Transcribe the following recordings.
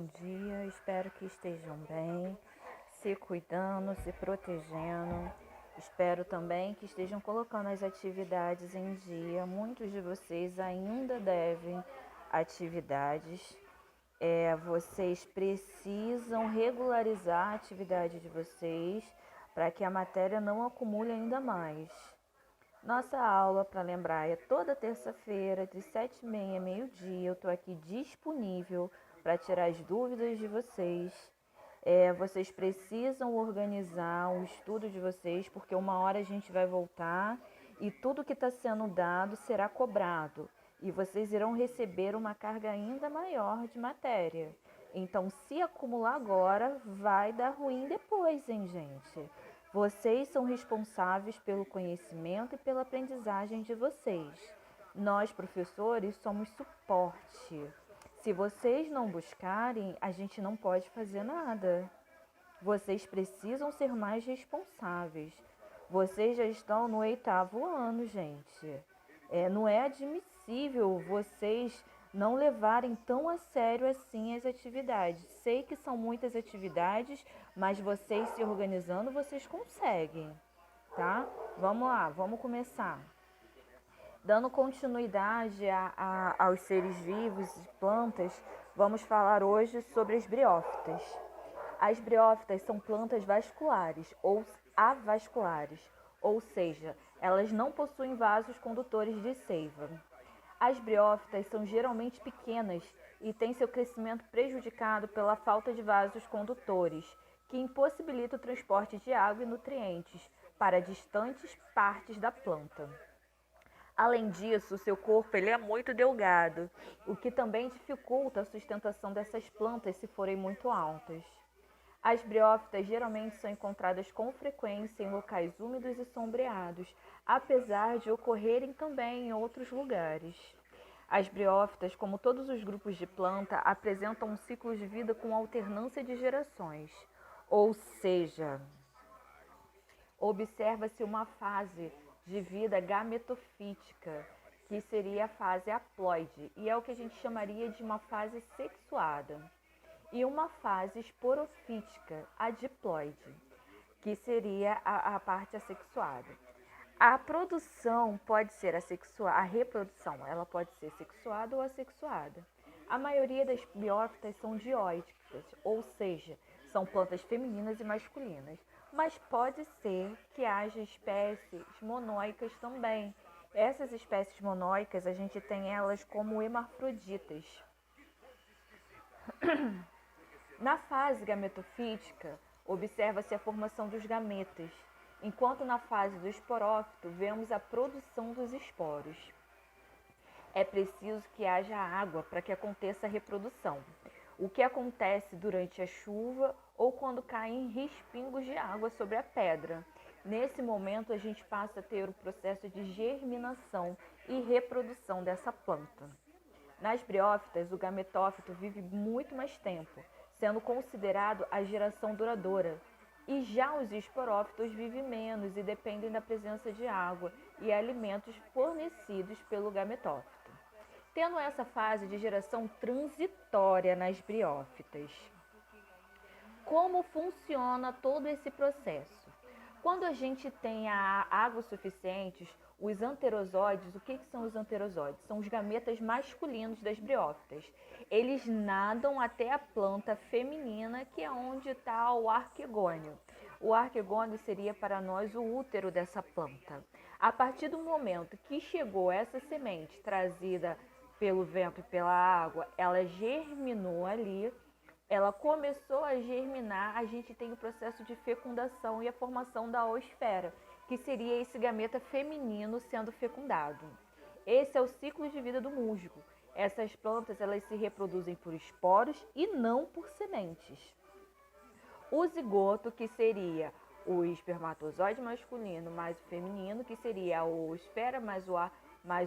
dia, espero que estejam bem, se cuidando, se protegendo. Espero também que estejam colocando as atividades em dia. Muitos de vocês ainda devem atividades. Vocês precisam regularizar a atividade de vocês para que a matéria não acumule ainda mais. Nossa aula, para lembrar, é toda terça-feira, de 7h30 a meio-dia. Eu estou aqui disponível para tirar as dúvidas de vocês. Vocês precisam organizar o estudo de vocês, porque uma hora a gente vai voltar e tudo que está sendo dado será cobrado. E vocês irão receber uma carga ainda maior de matéria. Então, se acumular agora, vai dar ruim depois, hein, gente? Vocês são responsáveis pelo conhecimento e pela aprendizagem de vocês. Nós, professores, somos suporte. Se vocês não buscarem, a gente não pode fazer nada. Vocês precisam ser mais responsáveis. Vocês já estão no 8º ano, gente. Não é admissível vocês não levarem tão a sério assim as atividades. Sei que são muitas atividades, mas vocês se organizando, vocês conseguem, tá? Vamos lá, vamos começar. Dando continuidade aos seres vivos e plantas, vamos falar hoje sobre as briófitas. As briófitas são plantas vasculares ou avasculares, ou seja, elas não possuem vasos condutores de seiva. As briófitas são geralmente pequenas e têm seu crescimento prejudicado pela falta de vasos condutores, que impossibilita o transporte de água e nutrientes para distantes partes da planta. Além disso, seu corpo é muito delgado, o que também dificulta a sustentação dessas plantas se forem muito altas. As briófitas geralmente são encontradas com frequência em locais úmidos e sombreados, apesar de ocorrerem também em outros lugares. As briófitas, como todos os grupos de planta, apresentam um ciclo de vida com alternância de gerações, ou seja, observa-se uma fase de vida gametofítica, que seria a fase haploide, e é o que a gente chamaria de uma fase sexuada, e uma fase esporofítica, a diploide, que seria a parte assexuada. A produção pode ser assexuada, a reprodução, ela pode ser sexuada ou assexuada. A maioria das briófitas são dioicas, ou seja, são plantas femininas e masculinas, mas pode ser que haja espécies monóicas também. Essas espécies monóicas, a gente tem elas como hermafroditas. Na fase gametofítica, observa-se a formação dos gametas, enquanto na fase do esporófito vemos a produção dos esporos. É preciso que haja água para que aconteça a reprodução, o que acontece durante a chuva ou quando caem respingos de água sobre a pedra. Nesse momento, a gente passa a ter o processo de germinação e reprodução dessa planta. Nas briófitas, o gametófito vive muito mais tempo, sendo considerado a geração duradoura. E já os esporófitos vivem menos e dependem da presença de água e alimentos fornecidos pelo gametófito, tendo essa fase de geração transitória nas briófitas. Como funciona todo esse processo? Quando a gente tem a água suficiente, os anterozoides, o que são os anterozoides? São os gametas masculinos das briófitas. Eles nadam até a planta feminina, que é onde está o arquegônio. O arquegônio seria para nós o útero dessa planta. A partir do momento que chegou essa semente trazida pelo vento e pela água, ela germinou ali, ela começou a germinar, a gente tem o processo de fecundação e a formação da oosfera, que seria esse gameta feminino sendo fecundado. Esse é o ciclo de vida do musgo. Essas plantas, elas se reproduzem por esporos e não por sementes. O zigoto, que seria o espermatozoide masculino mais o feminino, que seria a oosfera mais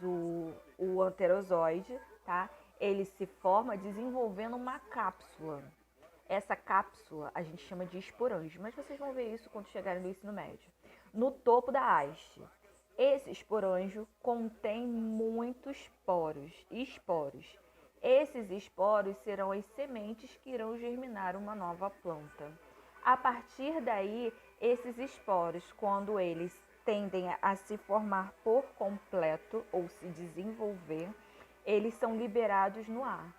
o anterozoide, tá? Ele se forma desenvolvendo uma cápsula. Essa cápsula a gente chama de esporângio, mas vocês vão ver isso quando chegarem no ensino médio. No topo da haste, esse esporângio contém muitos esporos. Esses esporos serão as sementes que irão germinar uma nova planta. A partir daí, esses esporos, quando eles tendem a se formar por completo ou se desenvolver, eles são liberados no ar.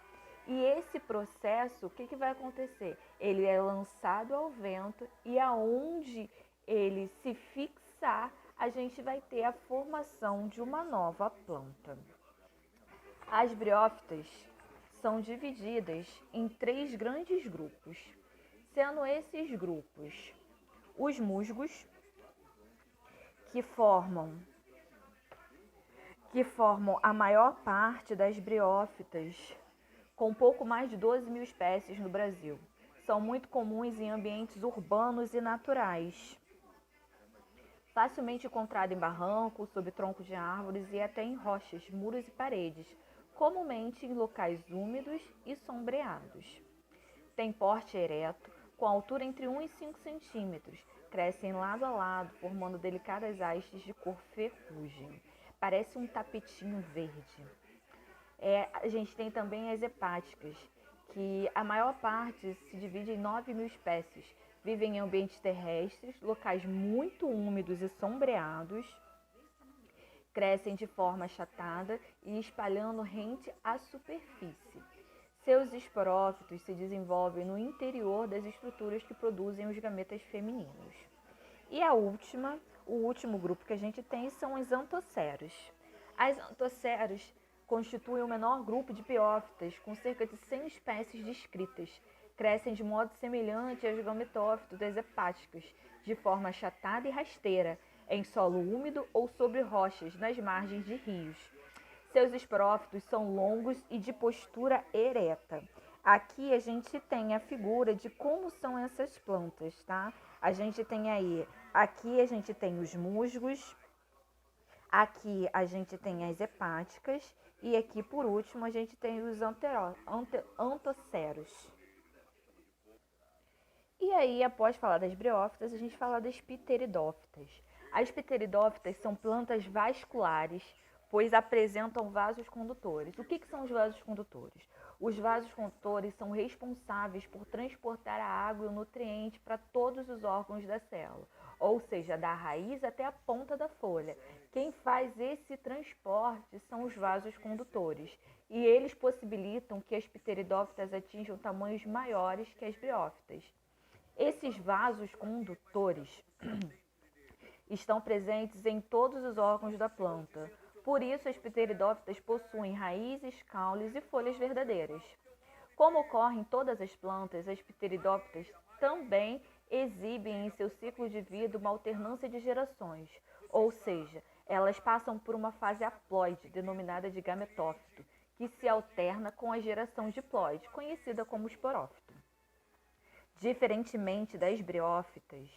E esse processo, o que vai acontecer? Ele é lançado ao vento e aonde ele se fixar, a gente vai ter a formação de uma nova planta. As briófitas são divididas em 3 grandes grupos, sendo esses grupos os musgos, que formam a maior parte das briófitas, com pouco mais de 12.000 espécies no Brasil. São muito comuns em ambientes urbanos e naturais. Facilmente encontrado em barrancos, sob troncos de árvores e até em rochas, muros e paredes, comumente em locais úmidos e sombreados. Tem porte ereto, com altura entre 1 e 5 centímetros. Crescem lado a lado, formando delicadas hastes de cor ferrugem. Parece um tapetinho verde. A gente tem também as hepáticas, que a maior parte se divide em 9.000 espécies. Vivem em ambientes terrestres, locais muito úmidos e sombreados. Crescem de forma achatada e espalhando rente à superfície. Seus esporófitos se desenvolvem no interior das estruturas que produzem os gametas femininos. E o último grupo que a gente tem são os anthoceros. As anthoceros constituem o menor grupo de briófitas, com cerca de 100 espécies descritas. Crescem de modo semelhante aos gametófitos das hepáticas, de forma achatada e rasteira, em solo úmido ou sobre rochas, nas margens de rios. Seus esporófitos são longos e de postura ereta. Aqui a gente tem a figura de como são essas plantas, tá? A gente tem aqui a gente tem os musgos, aqui a gente tem as hepáticas e aqui por último a gente tem os anthoceros. E aí, após falar das briófitas, a gente fala das pteridófitas. As pteridófitas são plantas vasculares, pois apresentam vasos condutores. O que são os vasos condutores? Os vasos condutores são responsáveis por transportar a água e o nutriente para todos os órgãos da célula, ou seja, da raiz até a ponta da folha. Quem faz esse transporte são os vasos condutores, e eles possibilitam que as pteridófitas atinjam tamanhos maiores que as briófitas. Esses vasos condutores estão presentes em todos os órgãos da planta. Por isso, as pteridófitas possuem raízes, caules e folhas verdadeiras. Como ocorre em todas as plantas, as pteridófitas também exibem em seu ciclo de vida uma alternância de gerações, ou seja, elas passam por uma fase haploide, denominada de gametófito, que se alterna com a geração diploide, conhecida como esporófito. Diferentemente das briófitas,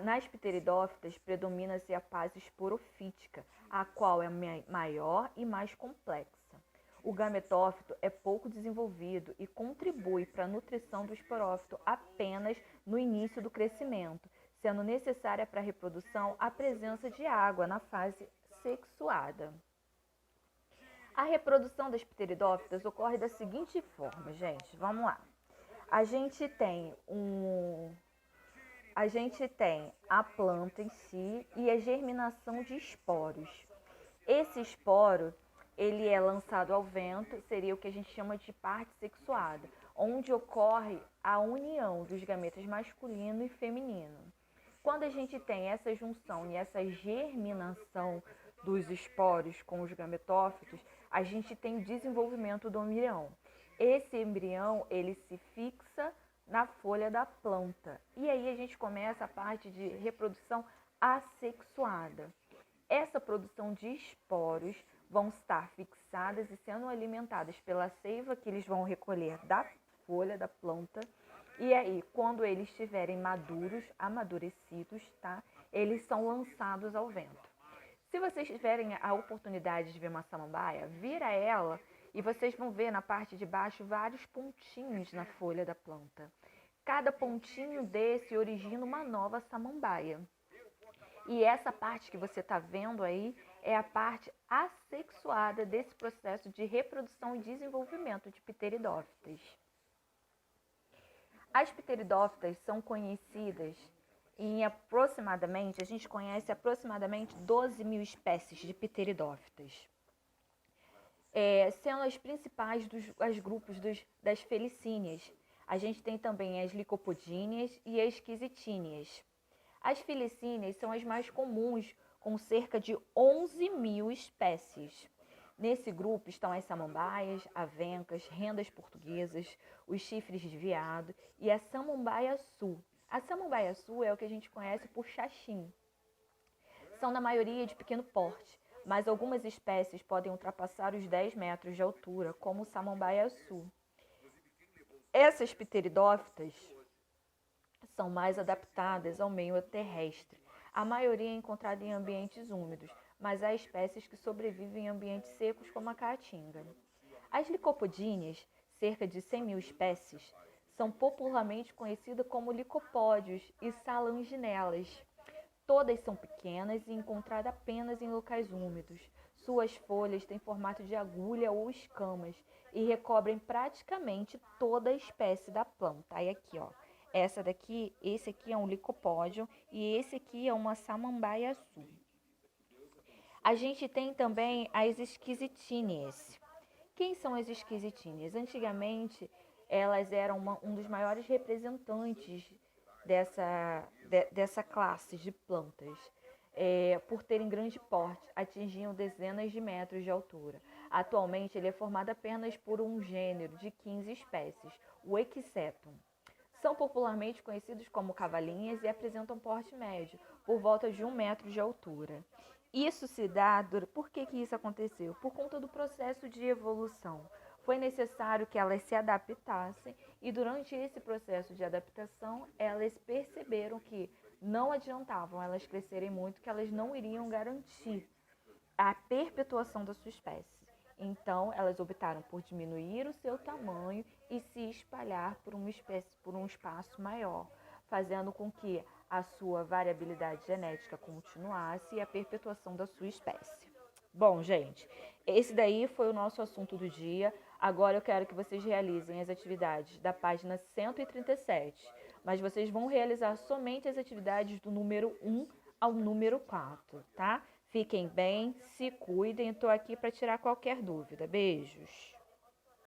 nas pteridófitas predomina-se a fase esporofítica, a qual é maior e mais complexa. O gametófito é pouco desenvolvido e contribui para a nutrição do esporófito apenas no início do crescimento, sendo necessária para a reprodução a presença de água na fase sexuada. A reprodução das pteridófitas ocorre da seguinte forma, gente, vamos lá. A gente tem a planta em si e a germinação de esporos. Esse esporo, ele é lançado ao vento, seria o que a gente chama de parte sexuada, onde ocorre a união dos gametas masculino e feminino. Quando a gente tem essa junção e essa germinação dos esporos com os gametófitos, a gente tem o desenvolvimento do embrião. Esse embrião, ele se fixa na folha da planta. E aí a gente começa a parte de reprodução assexuada. Essa produção de esporos vão estar fixadas e sendo alimentadas pela seiva que eles vão recolher da folha da planta. E aí, quando eles estiverem maduros, amadurecidos, tá? Eles são lançados ao vento. Se vocês tiverem a oportunidade de ver uma samambaia, vira ela e vocês vão ver na parte de baixo vários pontinhos na folha da planta. Cada pontinho desse origina uma nova samambaia. E essa parte que você está vendo aí é a parte assexuada desse processo de reprodução e desenvolvimento de pteridófitas. As pteridófitas são conhecidas em aproximadamente, a gente conhece aproximadamente 12 mil espécies de pteridófitas, sendo as principais dos grupos das felicíneas. A gente tem também as licopodíneas e as quisitíneas. As felicíneas são as mais comuns, com cerca de 11 mil espécies. Nesse grupo estão as samambaias, avencas, rendas portuguesas, os chifres de veado e a samambaia-açu. A samambaia-açu é o que a gente conhece por xaxim. São na maioria de pequeno porte, mas algumas espécies podem ultrapassar os 10 metros de altura, como o samambaia-açu. Essas pteridófitas são mais adaptadas ao meio terrestre. A maioria é encontrada em ambientes úmidos, mas há espécies que sobrevivem em ambientes secos, como a caatinga. As licopodíneas, cerca de 100 mil espécies, são popularmente conhecidas como licopódios e salanginelas. Todas são pequenas e encontradas apenas em locais úmidos. Suas folhas têm formato de agulha ou escamas e recobrem praticamente toda a espécie da planta. Aí aqui, ó. Esse aqui é um licopódio e esse aqui é uma samambaia-açu. A gente tem também as esquisitíneas. Quem são as esquisitíneas? Antigamente, elas eram um dos maiores representantes dessa classe de plantas, por terem grande porte, atingiam dezenas de metros de altura. Atualmente, ele é formado apenas por um gênero de 15 espécies, o Equisetum. São popularmente conhecidos como cavalinhas e apresentam porte médio, por volta de 1 metro de altura. Isso se dá... Por que isso aconteceu? Por conta do processo de evolução. Foi necessário que elas se adaptassem e durante esse processo de adaptação, elas perceberam que não adiantavam elas crescerem muito, que elas não iriam garantir a perpetuação da sua espécie. Então, elas optaram por diminuir o seu tamanho e se espalhar por um espaço maior, fazendo com que a sua variabilidade genética continuasse e a perpetuação da sua espécie. Bom, gente, esse daí foi o nosso assunto do dia. Agora eu quero que vocês realizem as atividades da página 137, mas vocês vão realizar somente as atividades do número 1 ao número 4, tá? Fiquem bem, se cuidem, estou aqui para tirar qualquer dúvida. Beijos!